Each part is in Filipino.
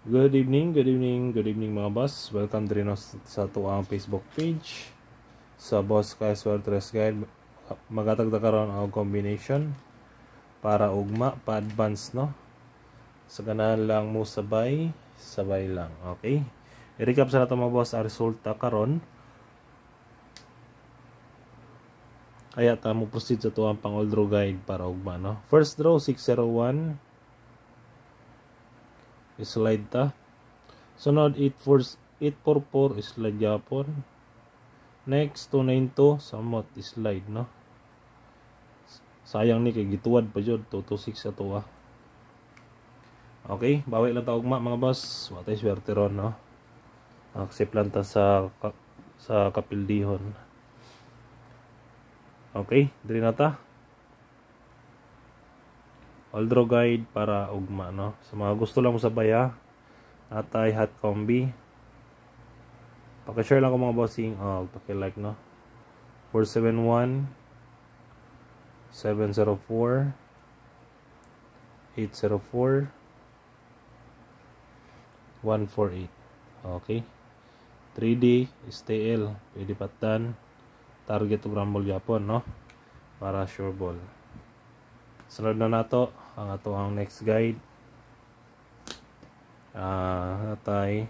Good evening, good evening, good evening mga boss. Welcome din sa tuang Facebook page. Sa Boss Kyle Swertres Guide, magatagda karon ang combination para ugma pa advance no. Sa ganahan lang mo sabay lang. Okay? I-recap sa nato mga boss ang resulta karon. Kaya ta mo proceed sa tuang pang old draw guide para ugma no. First draw 601. Slide ta. Sunod 844 slide yapon. Next 292 samot slide no. Sayang ni kay gituwad pa jud 226 ato ah. Okay, bawi lang ta ugma mga boss. Watay swerte ron no. Accept lang ta sa kapildihon. Okay, diri na ta. All draw guide para ugma no. Sa mga gusto lang mo sabaya, atay hot combi. Paki-share lang ko mga bossing, paki-like no. 471 704 804 148. Okay. 3D STL, pwede patan. Target to rumble yapon no. Para sure ball. Sunod na nato ang ato ang next guide. Natay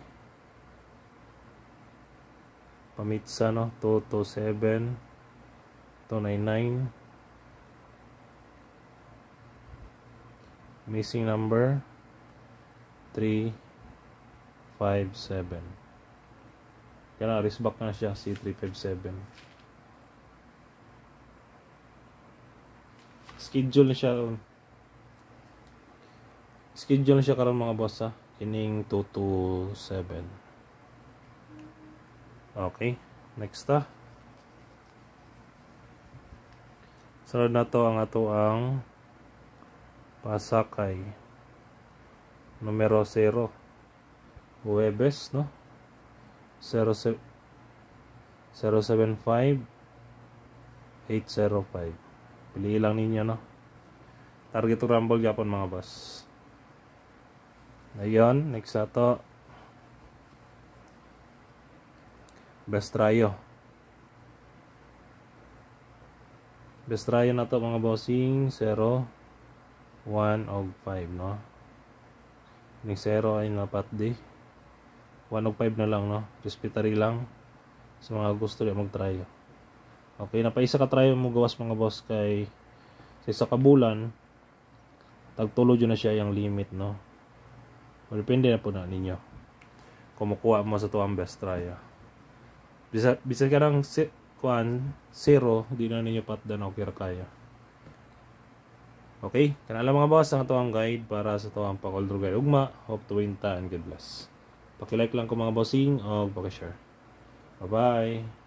pamitsa no 227 299. Missing number 357. Kaya risk back na siya si 357. Schedule na siya karon mga boss ha. Kining 227. Okay, next ta. Sunod na to ang ato ang pasakay numero 0 Huwebes no 075 805. Pili lang ninyo no. Target to rumble yapon mga boss. Ayun, next ato best tryo na to mga bossing 0 1 og 5 no. Ni 0 ay napat di 1 og 5 na lang no. Respetary lang sa mga gusto di mag-tryo. Okay, napaisa ka tryo mo gawas mga boss kay sa isa ka bulan tagtulo jud na siya yung limit no. Depende na po na ninyo kumukuha mo sa tuwang best tryo. Bisa ka ng 0 di na ninyo patdan okay ra kaya. Okay, kanala mga boss ang tuwang guide para sa tuwang pang-old draw guide ugma. Hope to win ta and God bless. Paki-like lang ko mga bossing o paki-share. Bye bye.